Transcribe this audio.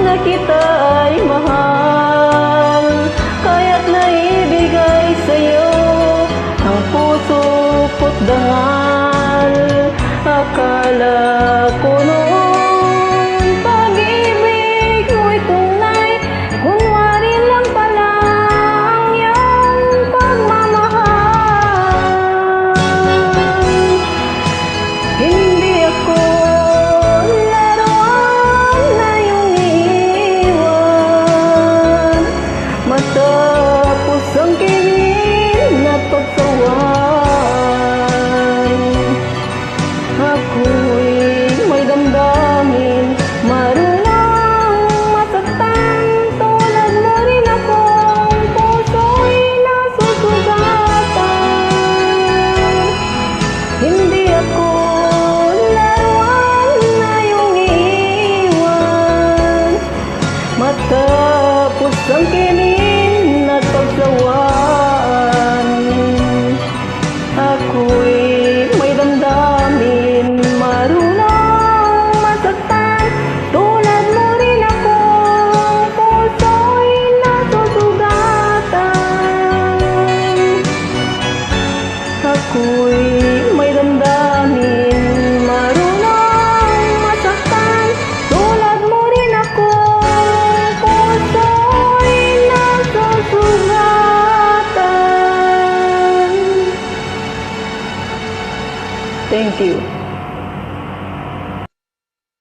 na kita ay mahal, kaya't naibigay sa'yo ang puso ko't dangal. Akala ko noon pag-ibig mo'y tunay, kunwari lang pala ang iyong pagmamahal. Hindi ako laruan na iyong iiwan, matapos ang kinin at pagsaway. Ako'y may damdamin, marunong masaktan, tulad mo rin akong puso'y nasusugatan. Hindi ako laruan na iyong iiwan, matapos ang kinin at pagsawaan. Ako'y may damdamin, marunong masaktan, tulad mo rin akong puso'y nasusugatan. Ako'y may damdamin, marunong masaktan, tulad mo rin akong puso'y nasusugatan. Thank you.